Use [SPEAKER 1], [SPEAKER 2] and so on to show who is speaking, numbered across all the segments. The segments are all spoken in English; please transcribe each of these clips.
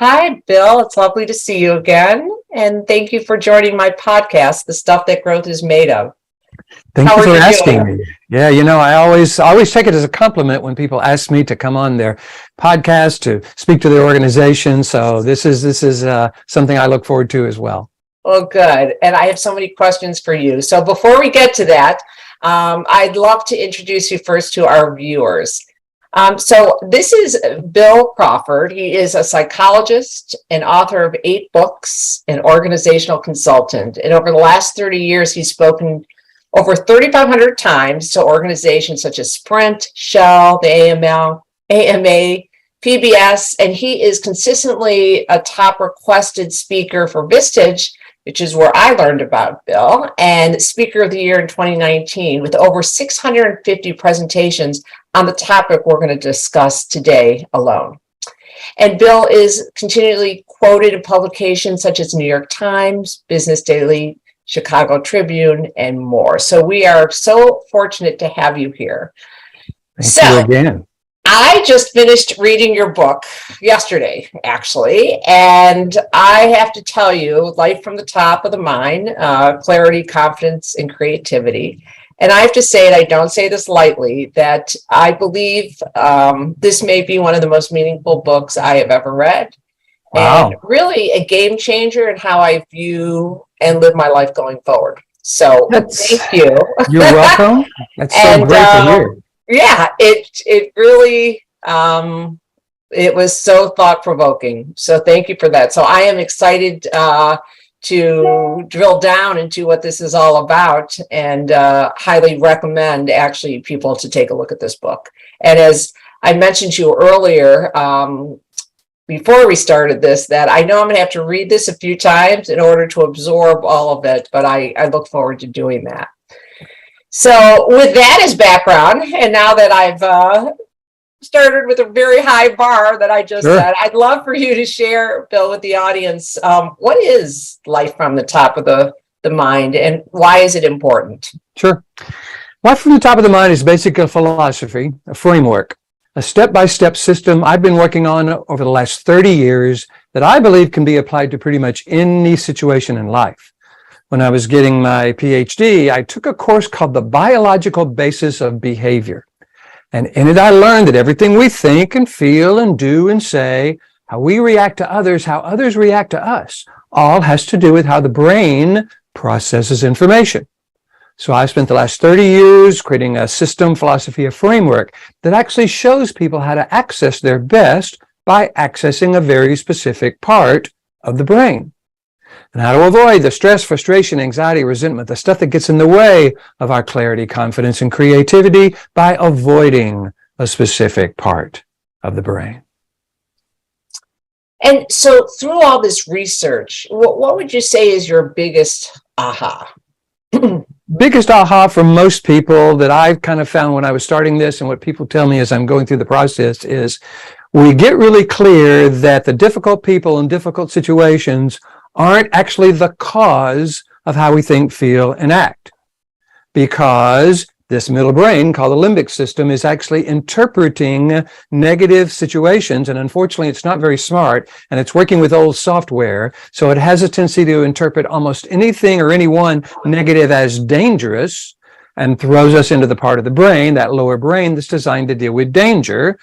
[SPEAKER 1] Hi, Bill. It's lovely to see you again. And thank you for joining my podcast, The Stuff That Growth is Made of.
[SPEAKER 2] Thank
[SPEAKER 1] How
[SPEAKER 2] you
[SPEAKER 1] are
[SPEAKER 2] for
[SPEAKER 1] you
[SPEAKER 2] asking
[SPEAKER 1] doing?
[SPEAKER 2] me. Yeah, I always take it as a compliment when people ask me to come on their podcast to speak to their organization. So this is something I look forward to as well.
[SPEAKER 1] Well, good. And I have so many questions for you. So before we get to that, I'd love to introduce you first to our viewers. So this is Bill Crawford. He is a psychologist and author of 8 books, an organizational consultant. And over the last 30 years, he's spoken over 3,500 times to organizations such as Sprint, Shell, the AMA, PBS, and he is consistently a top requested speaker for Vistage, which is where I learned about Bill, and Speaker of the Year in 2019 with over 650 presentations on the topic we're going to discuss today alone. And Bill is continually quoted in publications such as New York Times, Business Daily, Chicago Tribune, and more. So we are so fortunate to have you here.
[SPEAKER 2] Thank you again.
[SPEAKER 1] I just finished reading your book yesterday, actually, and I have to tell you, Life from the Top of the Mind, Clarity, Confidence, and Creativity. And I have to say, and I don't say this lightly, that I believe this may be one of the most meaningful books I have ever read.
[SPEAKER 2] Wow.
[SPEAKER 1] And really a game changer in how I view and live my life going forward. So thank you.
[SPEAKER 2] You're welcome. That's so great to hear.
[SPEAKER 1] Yeah, it really it was so thought-provoking. So thank you for that. So I am excited to drill down into what this is all about, and highly recommend actually people to take a look at this book. And as I mentioned to you earlier, before we started this, that I know I'm gonna have to read this a few times in order to absorb all of it, but I look forward to doing that. So with that as background, and now that I've started with a very high bar that I just said, I'd love for you to share, Bill, with the audience, what is life from the top of the mind, and why is it important?
[SPEAKER 2] Sure. Life from the top of the mind is basically a philosophy, a framework, a step-by-step system I've been working on over the last 30 years that I believe can be applied to pretty much any situation in life. When I was getting my PhD, I took a course called The Biological Basis of Behavior. And in it, I learned that everything we think and feel and do and say, how we react to others, how others react to us, all has to do with how the brain processes information. So I spent the last 30 years creating a system, philosophy, a framework that actually shows people how to access their best by accessing a very specific part of the brain. And how to avoid the stress, frustration, anxiety, resentment, the stuff that gets in the way of our clarity, confidence, and creativity by avoiding a specific part of the brain.
[SPEAKER 1] And so through all this research, what would you say is your biggest aha?
[SPEAKER 2] Biggest aha for most people that I've kind of found when I was starting this, and what people tell me as I'm going through the process, is we get really clear that the difficult people in difficult situations aren't actually the cause of how we think, feel, and act. Because this middle brain, called the limbic system, is actually interpreting negative situations, and unfortunately it's not very smart, and it's working with old software, so it has a tendency to interpret almost anything or anyone negative as dangerous, and throws us into the part of the brain, that lower brain, that's designed to deal with danger.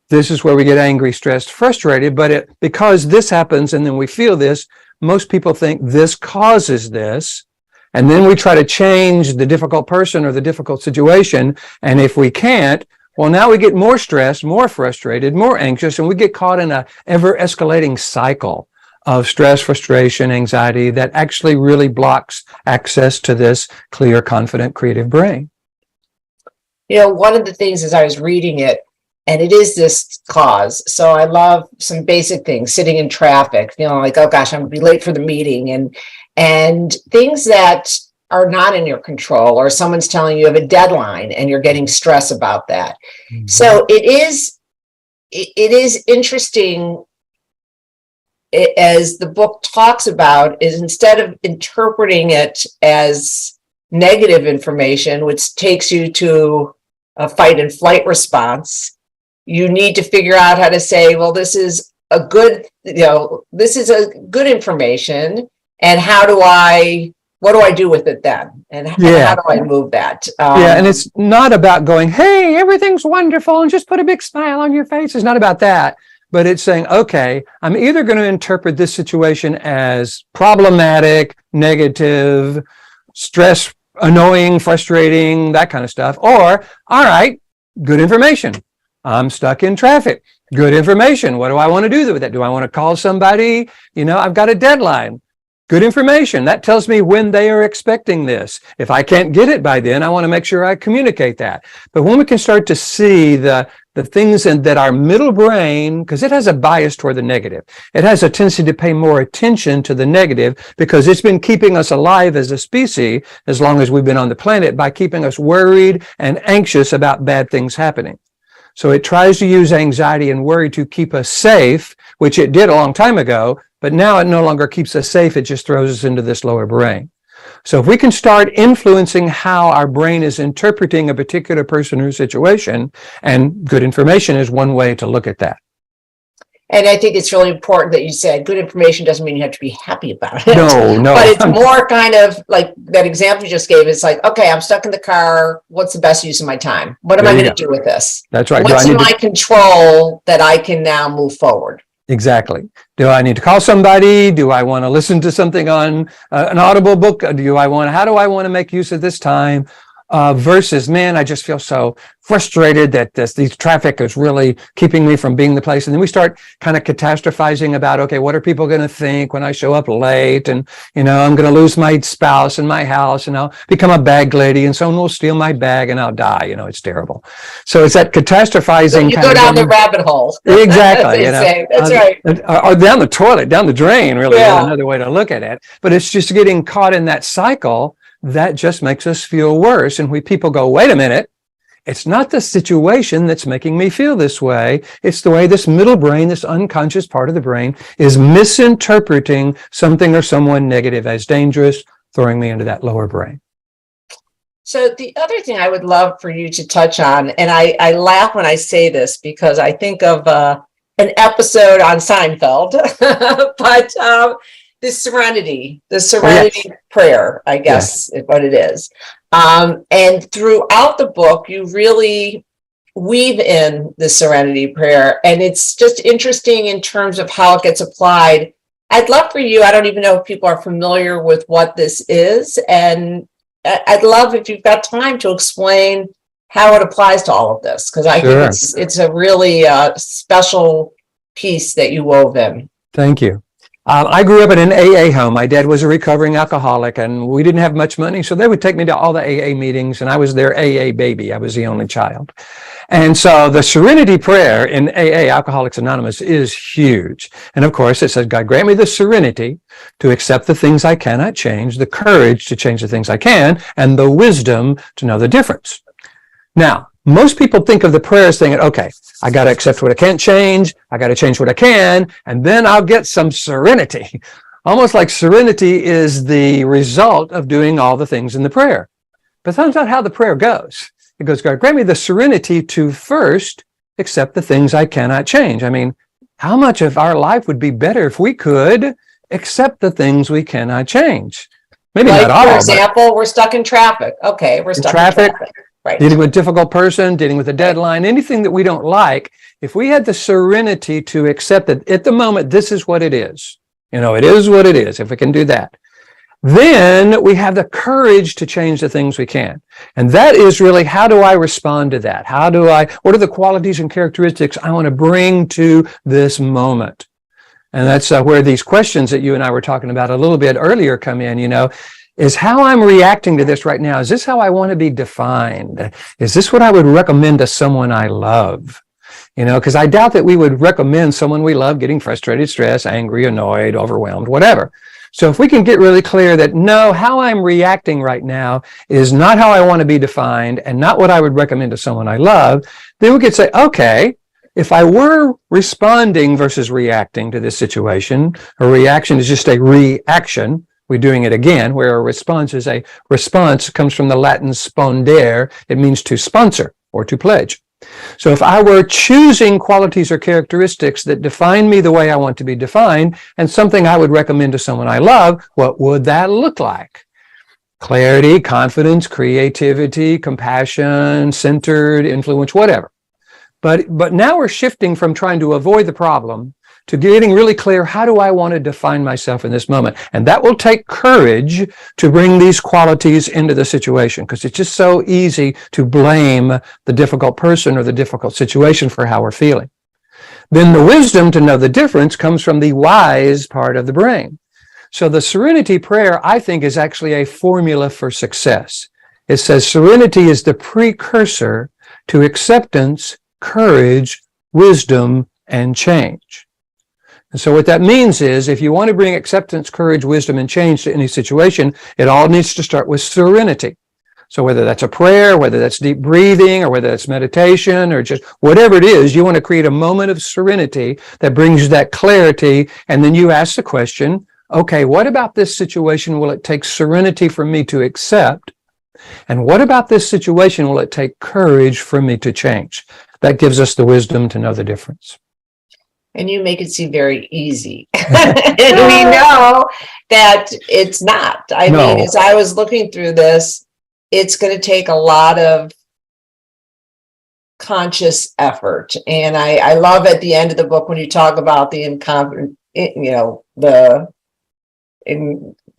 [SPEAKER 2] This is where we get angry, stressed, frustrated, but because this happens and then we feel this, most people think this causes this, and then we try to change the difficult person or the difficult situation, and if we can't, well, now we get more stressed, more frustrated, more anxious, and we get caught in a ever-escalating cycle of stress, frustration, anxiety that actually really blocks access to this clear, confident, creative brain.
[SPEAKER 1] You know, one of the things as I was reading it, and it is this cause. So I love some basic things, sitting in traffic, feeling like, oh gosh, I'm gonna be late for the meeting, and things that are not in your control, or someone's telling you have a deadline and you're getting stress about that. Mm-hmm. So it is interesting, as the book talks about, is instead of interpreting it as negative information, which takes you to a fight and flight response, you need to figure out how to say, well, this is a good, this is a good information, and what do I do with it then? And how do I move that?
[SPEAKER 2] And it's not about going, hey, everything's wonderful, and just put a big smile on your face. It's not about that. But it's saying, okay, I'm either going to interpret this situation as problematic, negative, stress, annoying, frustrating, that kind of stuff. Or, all right, good information. I'm stuck in traffic. Good information. What do I want to do with that? Do I want to call somebody? I've got a deadline. Good information. That tells me when they are expecting this. If I can't get it by then, I want to make sure I communicate that. But when we can start to see the things that our middle brain, because it has a bias toward the negative. It has a tendency to pay more attention to the negative because it's been keeping us alive as a species as long as we've been on the planet by keeping us worried and anxious about bad things happening. So it tries to use anxiety and worry to keep us safe, which it did a long time ago, but now it no longer keeps us safe. It just throws us into this lower brain. So if we can start influencing how our brain is interpreting a particular person or situation, and good information is one way to look at that.
[SPEAKER 1] And I think it's really important that you said good information doesn't mean you have to be happy about it.
[SPEAKER 2] No.
[SPEAKER 1] But it's more kind of like that example you just gave. It's like, okay, I'm stuck in the car. What's the best use of my time? What am I going to do with this?
[SPEAKER 2] That's right.
[SPEAKER 1] What's in my control that I can now move forward?
[SPEAKER 2] Exactly. Do I need to call somebody? Do I want to listen to something on an Audible book? How do I want to make use of this time? Versus, man, I just feel so frustrated that these traffic is really keeping me from being the place. And then we start kind of catastrophizing about, okay, what are people going to think when I show up late? And, I'm going to lose my spouse and my house, and I'll become a bag lady, and someone will steal my bag and I'll die. It's terrible. So it's that catastrophizing. So
[SPEAKER 1] you go down the rabbit hole.
[SPEAKER 2] Exactly.
[SPEAKER 1] That's right.
[SPEAKER 2] Or down the toilet, down the drain, really, is another way to look at it. But it's just getting caught in that cycle that just makes us feel worse. And people go, wait a minute, it's not the situation that's making me feel this way. It's the way this middle brain, this unconscious part of the brain, is misinterpreting something or someone negative as dangerous, throwing me into that lower brain.
[SPEAKER 1] So the other thing I would love for you to touch on, and I laugh when I say this because I think of an episode on Seinfeld, but the Serenity Prayer, I guess is what it is. And throughout the book, you really weave in the Serenity Prayer, and it's just interesting in terms of how it gets applied. I'd love for you, I don't even know if people are familiar with what this is, and I'd love if you've got time to explain how it applies to all of this, because I think it's a really special piece that you wove in.
[SPEAKER 2] Thank you. I grew up in an AA home. My dad was a recovering alcoholic, and we didn't have much money, so they would take me to all the AA meetings, and I was their AA baby. I was the only child. And so the Serenity Prayer in AA, Alcoholics Anonymous, is huge. And of course, it says, God, grant me the serenity to accept the things I cannot change, the courage to change the things I can, and the wisdom to know the difference. Now, most people think of the prayer as thinking, okay, I got to accept what I can't change. I got to change what I can, and then I'll get some serenity. Almost like serenity is the result of doing all the things in the prayer. But that's not how the prayer goes. It goes, God, grant me the serenity to first accept the things I cannot change. I mean, how much of our life would be better if we could accept the things we cannot change? Maybe
[SPEAKER 1] like,
[SPEAKER 2] not all.
[SPEAKER 1] For example, we're stuck in traffic. Okay, we're stuck in traffic. Right.
[SPEAKER 2] Dealing with a difficult person, dealing with a deadline, anything that we don't like, if we had the serenity to accept that at the moment, this is what it is. It is what it is, if we can do that. Then we have the courage to change the things we can. And that is really, how do I respond to that? What are the qualities and characteristics I want to bring to this moment? And that's where these questions that you and I were talking about a little bit earlier come in, is how I'm reacting to this right now. Is this how I want to be defined? Is this what I would recommend to someone I love? Because I doubt that we would recommend someone we love getting frustrated, stressed, angry, annoyed, overwhelmed, whatever. So if we can get really clear that, no, how I'm reacting right now is not how I want to be defined and not what I would recommend to someone I love, then we could say, okay, if I were responding versus reacting to this situation, a reaction is just a reaction. We're doing it again, where a response is a response, comes from the Latin spondere. It means to sponsor or to pledge. So if I were choosing qualities or characteristics that define me the way I want to be defined, and something I would recommend to someone I love, what would that look like? Clarity, confidence, creativity, compassion, centered, influence, whatever. But now we're shifting from trying to avoid the problem to getting really clear, how do I want to define myself in this moment? And that will take courage to bring these qualities into the situation, because it's just so easy to blame the difficult person or the difficult situation for how we're feeling. Then the wisdom to know the difference comes from the wise part of the brain. So the Serenity Prayer, I think, is actually a formula for success. It says serenity is the precursor to acceptance, courage, wisdom, and change. And so what that means is, if you want to bring acceptance, courage, wisdom, and change to any situation, it all needs to start with serenity. So whether that's a prayer, whether that's deep breathing, or whether that's meditation, or just whatever it is, you want to create a moment of serenity that brings you that clarity. And then you ask the question, okay, what about this situation will it take serenity for me to accept? And what about this situation will it take courage for me to change? That gives us the wisdom to know the difference.
[SPEAKER 1] And you make it seem very easy. And we know that it's not. I mean, as I was looking through this, it's going to take a lot of conscious effort. And I love at the end of the book when you talk about the incompetent,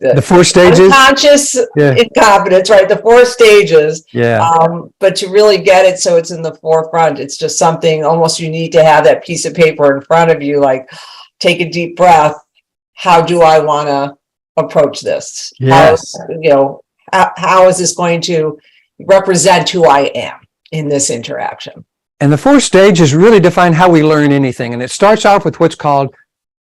[SPEAKER 1] the 4 stages, unconscious incompetence, right? The 4 stages. But to really get it so it's in the forefront, it's just something almost you need to have that piece of paper in front of you, like take a deep breath. How do I want to approach this?
[SPEAKER 2] Yes.
[SPEAKER 1] How is this going to represent who I am in this interaction?
[SPEAKER 2] And the 4 stages really define how we learn anything. And it starts off with what's called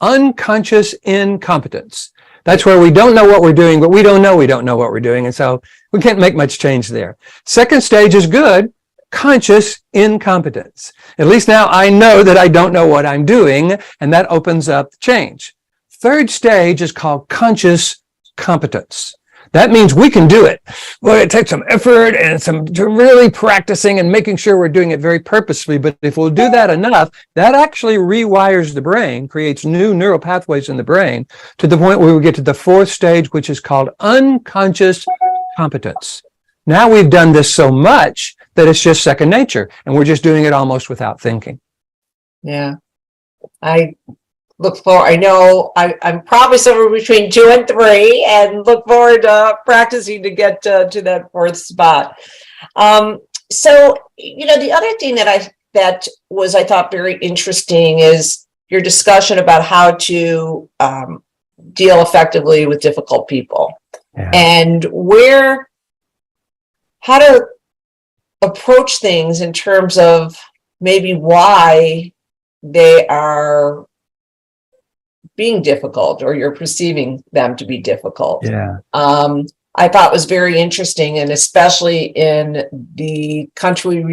[SPEAKER 2] unconscious incompetence. That's where we don't know what we're doing, but we don't know what we're doing. And so we can't make much change there. Second stage is good, conscious incompetence. At least now I know that I don't know what I'm doing, and that opens up change. Third stage is called conscious competence. That means we can do it. Well, it takes some effort and some really practicing and making sure we're doing it very purposefully. But if we'll do that enough, that actually rewires the brain, creates new neural pathways in the brain to the point where we get to the 4th stage, which is called unconscious competence. Now we've done this so much that it's just second nature, and we're just doing it almost without thinking.
[SPEAKER 1] Yeah. I look forward. I know I'm probably somewhere between 2 and 3, and look forward to practicing to get to that 4th spot. So, the other thing that I thought very interesting is your discussion about how to deal effectively with difficult people, and how to approach things in terms of maybe why they are being difficult, or you're perceiving them to be difficult. I thought was very interesting, and especially in the country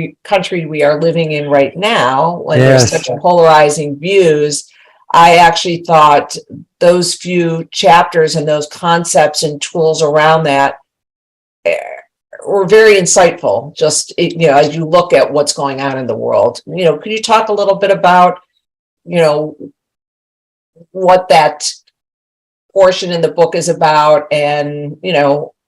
[SPEAKER 1] we are living in right now, when there's such polarizing views. I actually thought those few chapters and those concepts and tools around that were very insightful. Just as you look at what's going on in the world, could you talk a little bit about what that portion in the book is about, and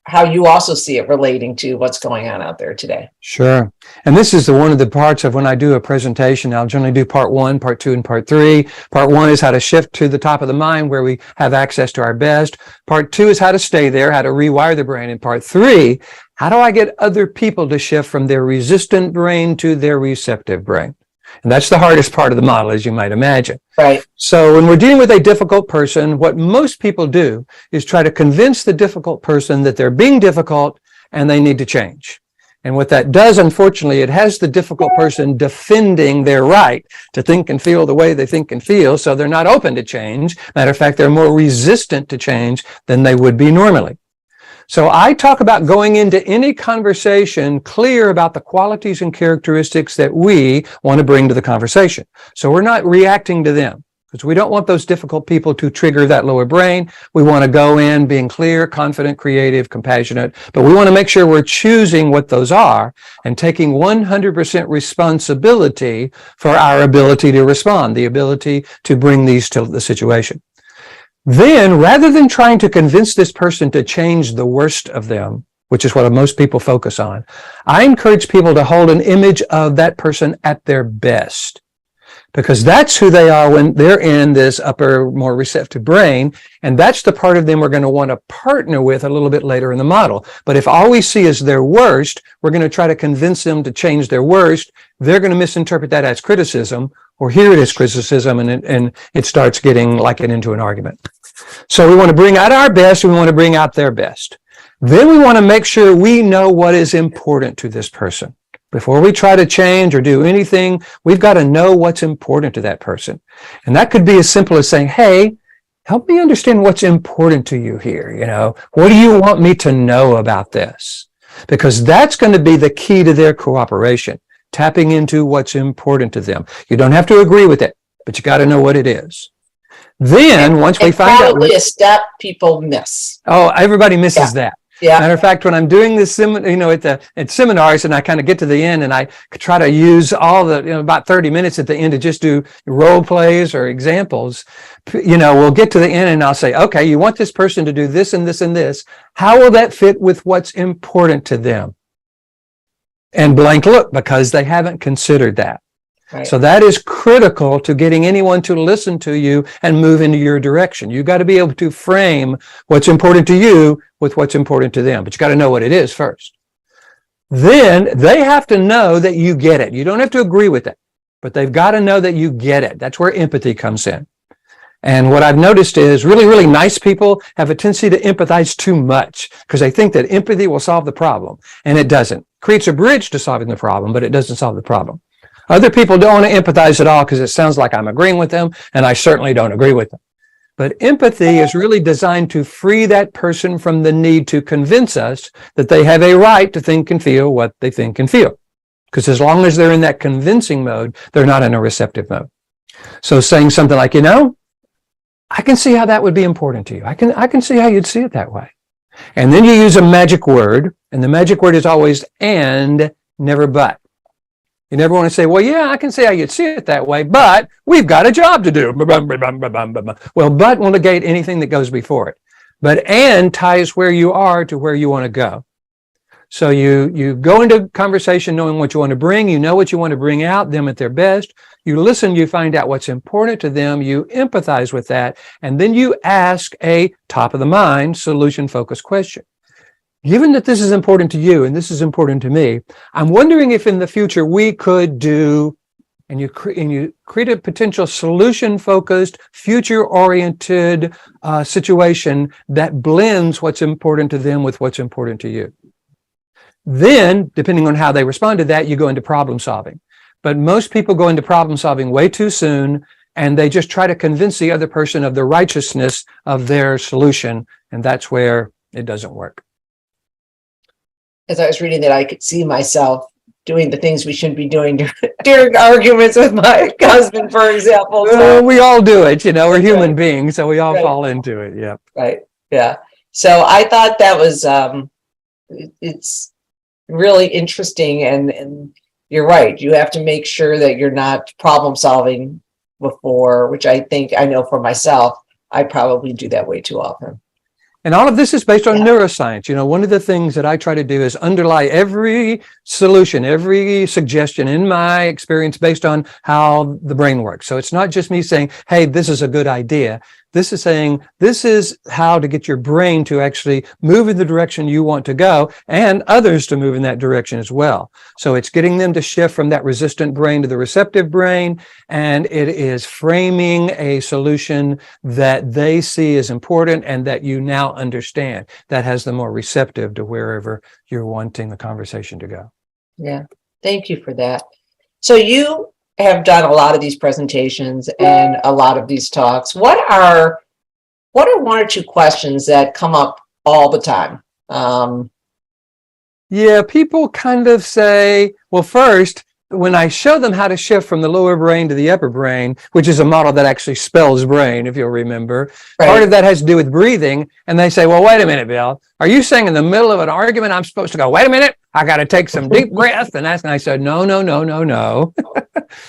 [SPEAKER 1] how you also see it relating to what's going on out there today?
[SPEAKER 2] Sure. And this is one of the parts of when I do a presentation. I'll generally do part 1, part 2, and part 3. Part 1 is how to shift to the top of the mind where we have access to our best. Part 2 is how to stay there, how to rewire the brain. And part 3, how do I get other people to shift from their resistant brain to their receptive brain? And that's the hardest part of the model, as you might imagine.
[SPEAKER 1] Right.
[SPEAKER 2] So when we're dealing with a difficult person, what most people do is try to convince the difficult person that they're being difficult and they need to change. And what that does, unfortunately, it has the difficult person defending their right to think and feel the way they think and feel, so they're not open to change. Matter of fact, they're more resistant to change than they would be normally. So I talk about going into any conversation clear about the qualities and characteristics that we want to bring to the conversation. So we're not reacting to them. because we don't want those difficult people to trigger that lower brain. We want to go in being clear, confident, creative, compassionate, but we want to make sure we're choosing what those are and taking 100% responsibility for our ability to respond, the ability to bring these to the situation. Then, rather than trying to convince this person to change the worst of them, which is what most people focus on, I encourage people to hold an image of that person at their best, because that's who they are when they're in this upper, more receptive brain, and that's the part of them we're going to want to partner with a little bit later in the model. But if all we see is their worst, we're going to try to convince them to change their worst. They're going to misinterpret that as criticism, or hear it as criticism, and it starts getting like it into an argument. So we want to bring out our best, and we want to bring out their best. Then we want to make sure we know what is important to this person. Before we try to change or do anything, we've got to know what's important to that person. And that could be as simple as saying, hey, help me understand what's important to you here. You know, what do you want me to know about this? Because that's going to be the key to their cooperation, tapping into what's important to them. You don't have to agree with it, but you got to know what it is. Then once we find out,
[SPEAKER 1] probably a step people miss.
[SPEAKER 2] Oh, everybody misses that.
[SPEAKER 1] Yeah.
[SPEAKER 2] Matter of fact, when I'm doing this, at seminars, and I kind of get to the end, and I try to use all the, about 30 minutes at the end to just do role plays or examples. We'll get to the end, and I'll say, okay, you want this person to do this and this and this. How will that fit with what's important to them? And blank look, because they haven't considered that. Right. So that is critical to getting anyone to listen to you and move into your direction. You've got to be able to frame what's important to you with what's important to them, but you got to know what it is first. Then they have to know that you get it. You don't have to agree with it, but they've got to know that you get it. That's where empathy comes in. And what I've noticed is really, really nice people have a tendency to empathize too much because they think that empathy will solve the problem, and it doesn't. It creates a bridge to solving the problem, but it doesn't solve the problem. Other people don't want to empathize at all because it sounds like I'm agreeing with them, and I certainly don't agree with them. But empathy is really designed to free that person from the need to convince us that they have a right to think and feel what they think and feel. Because as long as they're in that convincing mode, they're not in a receptive mode. So saying something like, I can see how that would be important to you. I can see how you'd see it that way. And then you use a magic word, and the magic word is always and, never but. You never want to say, well, yeah, I can see how you'd see it that way, but we've got a job to do. Well, but will negate anything that goes before it. But and ties where you are to where you want to go. So you go into conversation knowing what you want to bring. You know what you want to bring out, them at their best. You listen, you find out what's important to them. You empathize with that. And then you ask a top of the mind, solution-focused question. Given that this is important to you and this is important to me, I'm wondering if in the future we could do, and you create a potential solution-focused, future-oriented situation that blends what's important to them with what's important to you. Then, depending on how they respond to that, you go into problem solving. But most people go into problem solving way too soon, and they just try to convince the other person of the righteousness of their solution, and that's where it doesn't work.
[SPEAKER 1] As I was reading that, I could see myself doing the things we shouldn't be doing during arguments with my husband, for example. So.
[SPEAKER 2] We all do it, we're human beings, so we all fall into it. Yeah.
[SPEAKER 1] Right. Yeah. So I thought that was, it's really interesting. And you're right. You have to make sure that you're not problem solving before, which I think I know for myself, I probably do that way too often.
[SPEAKER 2] And all of this is based on neuroscience. One of the things that I try to do is underlie every solution, every suggestion in my experience based on how the brain works. So it's not just me saying, hey, this is a good idea. This is saying, this is how to get your brain to actually move in the direction you want to go and others to move in that direction as well. So it's getting them to shift from that resistant brain to the receptive brain. And it is framing a solution that they see as important and that you now understand that has them more receptive to wherever you're wanting the conversation to go.
[SPEAKER 1] Yeah. Thank you for that. So you have done a lot of these presentations and a lot of these talks. What are one or two questions that come up all the time?
[SPEAKER 2] Yeah, people kind of say, well, first, when I show them how to shift from the lower brain to the upper brain, which is a model that actually spells brain, if you'll remember, part of that has to do with breathing. And they say, well, wait a minute, Bill, are you saying in the middle of an argument, I'm supposed to go, wait a minute, I got to take some deep breath? And I said, no.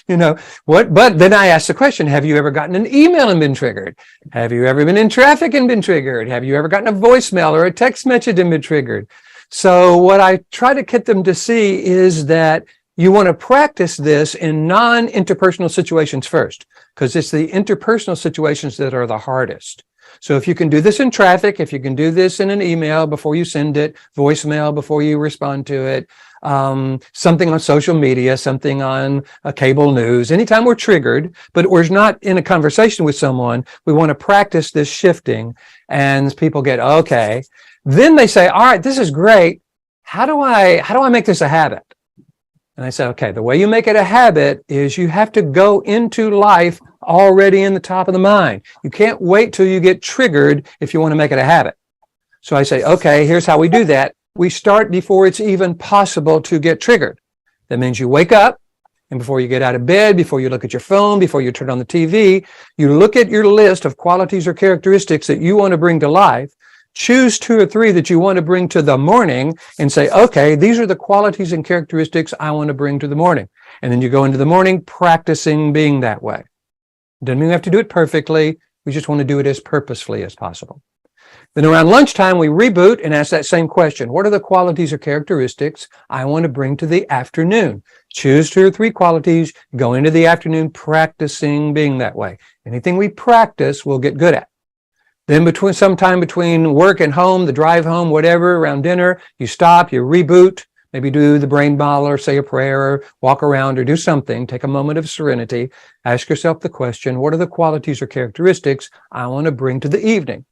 [SPEAKER 2] But then I asked the question, have you ever gotten an email and been triggered? Have you ever been in traffic and been triggered? Have you ever gotten a voicemail or a text message and been triggered? So what I try to get them to see is that you want to practice this in non-interpersonal situations first, because it's the interpersonal situations that are the hardest. So if you can do this in traffic, if you can do this in an email before you send it, voicemail before you respond to it, something on social media, something on cable news, anytime we're triggered, but we're not in a conversation with someone, we want to practice this shifting, and people get, okay. Then they say, all right, this is great. How do I make this a habit? And I said, okay, the way you make it a habit is you have to go into life already in the top of the mind. You can't wait till you get triggered if you want to make it a habit. So I say, okay, here's how we do that. We start before it's even possible to get triggered. That means you wake up, and before you get out of bed, before you look at your phone, before you turn on the TV, you look at your list of qualities or characteristics that you want to bring to life. Choose 2 or 3 that you want to bring to the morning and say, okay, these are the qualities and characteristics I want to bring to the morning. And then you go into the morning practicing being that way. Doesn't mean you have to do it perfectly. We just want to do it as purposefully as possible. Then around lunchtime, we reboot and ask that same question. What are the qualities or characteristics I want to bring to the afternoon? Choose 2 or 3 qualities, go into the afternoon practicing being that way. Anything we practice, we'll get good at. Then sometime between work and home, the drive home, whatever, around dinner, you stop, you reboot, maybe do the brain model or say a prayer or walk around or do something. Take a moment of serenity. Ask yourself the question, what are the qualities or characteristics I want to bring to the evening?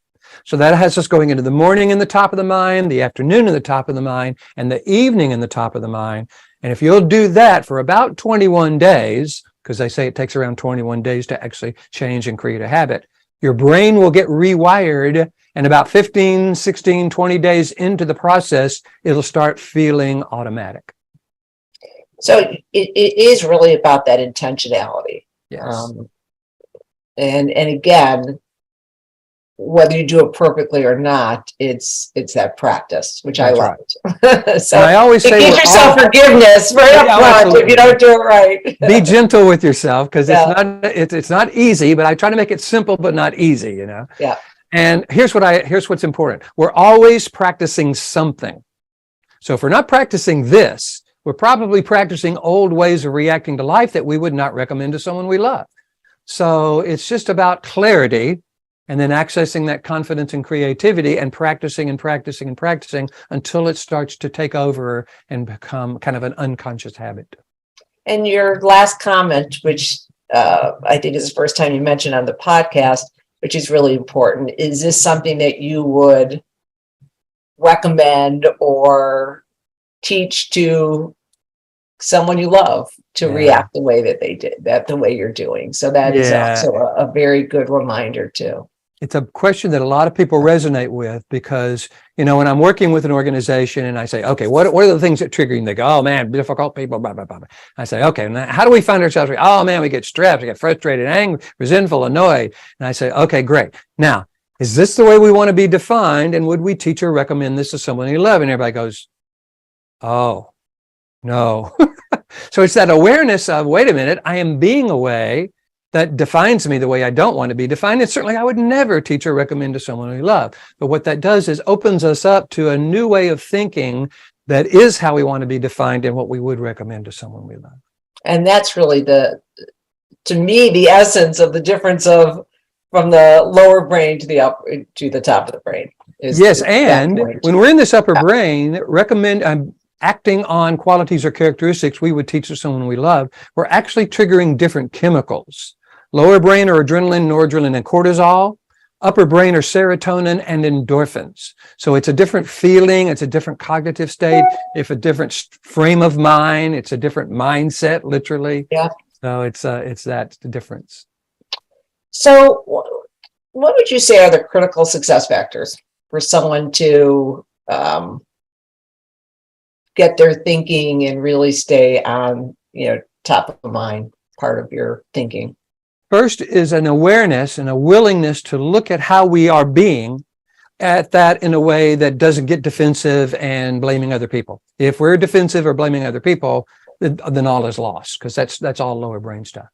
[SPEAKER 2] So that has us going into the morning in the top of the mind, the afternoon in the top of the mind, and the evening in the top of the mind. And if you'll do that for about 21 days, because they say it takes around 21 days to actually change and create a habit, your brain will get rewired, and about 15, 16, 20 days into the process, it'll start feeling automatic.
[SPEAKER 1] So it is really about that intentionality.
[SPEAKER 2] Yes.
[SPEAKER 1] And again, whether you do it perfectly or not, it's that practice, which
[SPEAKER 2] That's
[SPEAKER 1] I
[SPEAKER 2] right.
[SPEAKER 1] love. So
[SPEAKER 2] and I always say,
[SPEAKER 1] give yourself forgiveness right up front if you don't do it right.
[SPEAKER 2] Be gentle with yourself, because it's not easy, but I try to make it simple but not easy, you know.
[SPEAKER 1] Yeah.
[SPEAKER 2] And here's what's important. We're always practicing something. So if we're not practicing this, we're probably practicing old ways of reacting to life that we would not recommend to someone we love. So it's just about clarity, and then accessing that confidence and creativity and practicing until it starts to take over and become kind of an unconscious habit.
[SPEAKER 1] And your last comment, which I think is the first time you mentioned on the podcast, which is really important, is this something that you would recommend or teach to someone you love to react the way that they did, the way you're doing? So that is also a very good reminder too.
[SPEAKER 2] It's a question that a lot of people resonate with, because, you know, when I'm working with an organization and I say, okay, what are the things that trigger you? And they go, oh man, difficult people, blah, blah, blah. I say, okay, now how do we find ourselves? Oh man, we get stressed, we get frustrated, angry, resentful, annoyed. And I say, okay, great. Now, is this the way we want to be defined? And would we teach or recommend this to someone you love? And everybody goes, oh, no. So it's that awareness of, wait a minute, I am being a way that defines me the way I don't want to be defined. And certainly I would never teach or recommend to someone we love. But what that does is opens us up to a new way of thinking that is how we want to be defined and what we would recommend to someone we love.
[SPEAKER 1] And that's really to me, the essence of the difference from the lower brain to the top of the brain.
[SPEAKER 2] Yes, and when we're in this upper brain, acting on qualities or characteristics we would teach to someone we love, we're actually triggering different chemicals. Lower brain are adrenaline, noradrenaline, and cortisol. Upper brain are serotonin and endorphins. So it's a different feeling, it's a different cognitive state, it's a different frame of mind, it's a different mindset, literally.
[SPEAKER 1] Yeah.
[SPEAKER 2] So it's that the difference.
[SPEAKER 1] So what would you say are the critical success factors for someone to get their thinking and really stay on top of mind part of your thinking?
[SPEAKER 2] First is an awareness and a willingness to look at how we are being at that in a way that doesn't get defensive and blaming other people. If we're defensive or blaming other people, then all is lost, because that's all lower brain stuff.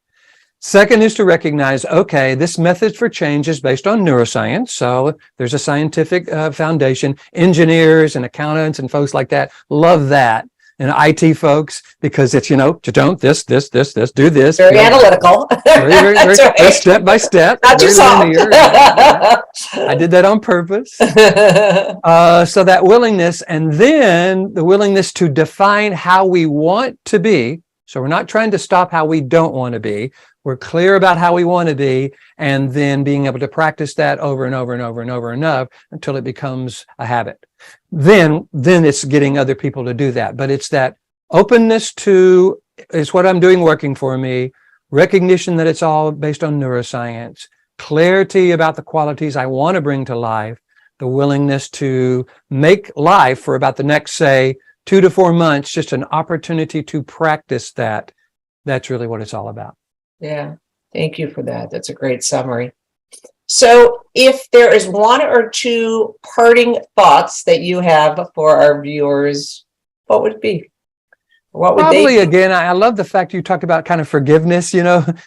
[SPEAKER 2] Second is to recognize, okay, this method for change is based on neuroscience. So there's a scientific foundation. Engineers and accountants and folks like that love that. And IT folks, because it's, don't this, do this.
[SPEAKER 1] Very analytical.
[SPEAKER 2] Very
[SPEAKER 1] Right.
[SPEAKER 2] step by step.
[SPEAKER 1] Not too soft.
[SPEAKER 2] I did that on purpose. So that willingness, and then the willingness to define how we want to be. So we're not trying to stop how we don't want to be. We're clear about how we want to be, and then being able to practice that over and over and over and over and over until it becomes a habit. Then it's getting other people to do that. But it's that openness to, it's what I'm doing working for me, recognition that it's all based on neuroscience, clarity about the qualities I want to bring to life, the willingness to make life for about the next, say, 2 to 4 months, just an opportunity to practice that. That's really what it's all about.
[SPEAKER 1] Yeah, thank you for that. That's a great summary. So if there is one or two parting thoughts that you have for our viewers, what would it be? What would
[SPEAKER 2] Probably,
[SPEAKER 1] they
[SPEAKER 2] again, I love the fact you talked about kind of forgiveness,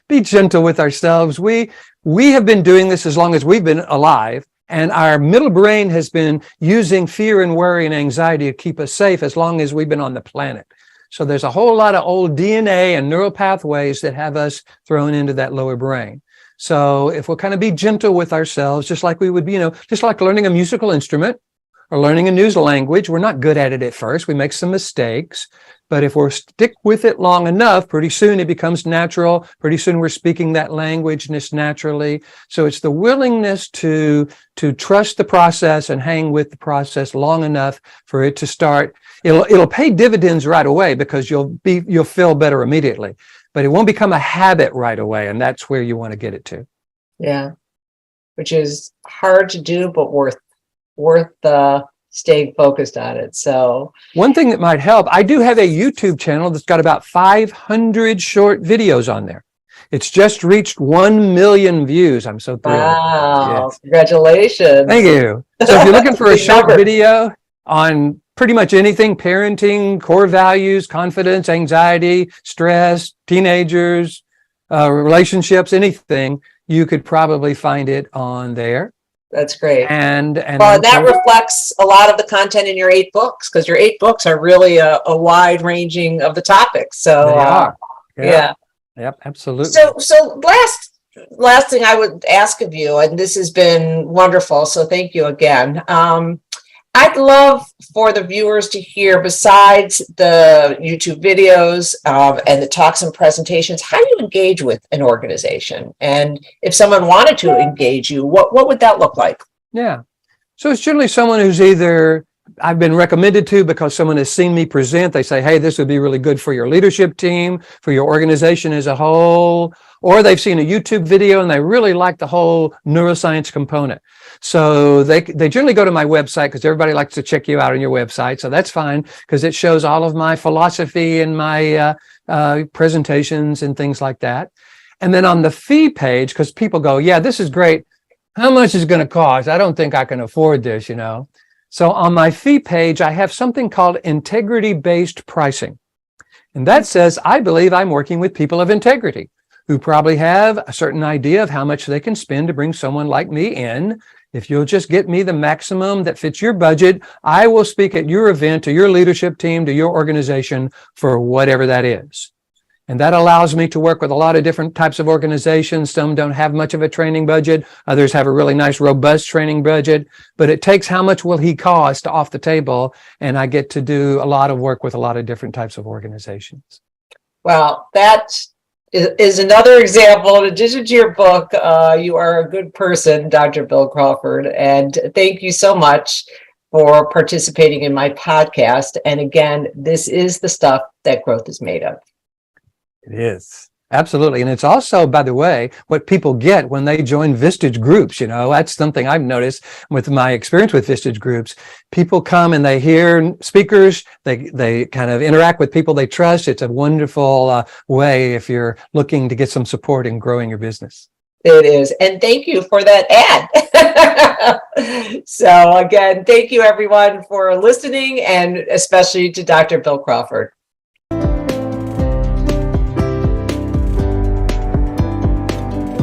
[SPEAKER 2] be gentle with ourselves. We have been doing this as long as we've been alive, and our middle brain has been using fear and worry and anxiety to keep us safe as long as we've been on the planet. So there's a whole lot of old DNA and neural pathways that have us thrown into that lower brain. So if we'll kind of be gentle with ourselves, just like we would be, just like learning a musical instrument or learning a new language, we're not good at it at first. We make some mistakes, but if we're stick with it long enough, pretty soon it becomes natural. Pretty soon we're speaking that language naturally. So it's the willingness to trust the process and hang with the process long enough for it to start. It'll pay dividends right away, because you'll feel better immediately, but it won't become a habit right away. And that's where you want to get it to.
[SPEAKER 1] Yeah, which is hard to do, but worth staying focused on it. So
[SPEAKER 2] one thing that might help, I do have a YouTube channel that's got about 500 short videos on there. It's just reached 1 million views. I'm so thrilled.
[SPEAKER 1] Wow,
[SPEAKER 2] Yes.
[SPEAKER 1] Congratulations.
[SPEAKER 2] Thank you. So if you're looking for a short
[SPEAKER 1] number.
[SPEAKER 2] video on pretty much anything, parenting, core values, confidence, anxiety, stress, teenagers, relationships, anything, you could probably find it on there.
[SPEAKER 1] That's great.
[SPEAKER 2] And
[SPEAKER 1] that reflects a lot of the content in your 8 books, because your 8 books are really a wide ranging of the topics. So
[SPEAKER 2] they are.
[SPEAKER 1] Yeah.
[SPEAKER 2] Yep, absolutely.
[SPEAKER 1] So last thing I would ask of you, and this has been wonderful, so thank you again. I'd love for the viewers to hear, besides the YouTube videos and the talks and presentations, how you engage with an organization. And if someone wanted to engage you, what would that look like?
[SPEAKER 2] Yeah. So it's generally someone who's either I've been recommended to because someone has seen me present. They say, hey, this would be really good for your leadership team, for your organization as a whole. Or they've seen a YouTube video and they really like the whole neuroscience component. So they generally go to my website, because everybody likes to check you out on your website. So that's fine, because it shows all of my philosophy and my presentations and things like that. And then on the fee page, because people go, yeah, this is great. How much is it going to cost? I don't think I can afford this, So on my fee page, I have something called integrity-based pricing. And that says, I believe I'm working with people of integrity who probably have a certain idea of how much they can spend to bring someone like me in. If you'll just get me the maximum that fits your budget, I will speak at your event, to your leadership team, to your organization for whatever that is. And that allows me to work with a lot of different types of organizations. Some don't have much of a training budget. Others have a really nice, robust training budget. But it takes how much will he cost off the table. And I get to do a lot of work with a lot of different types of organizations.
[SPEAKER 1] Well, that is another example. In addition to your book, you are a good person, Dr. Bill Crawford. And thank you so much for participating in my podcast. And again, this is the stuff that growth is made of.
[SPEAKER 2] It is. Absolutely. And it's also, by the way, what people get when they join Vistage groups. You know, that's something I've noticed with my experience with Vistage groups. People come and they hear speakers, they kind of interact with people they trust. It's a wonderful way if you're looking to get some support in growing your business.
[SPEAKER 1] It is. And thank you for that ad. So again, thank you everyone for listening, and especially to Dr. Bill Crawford.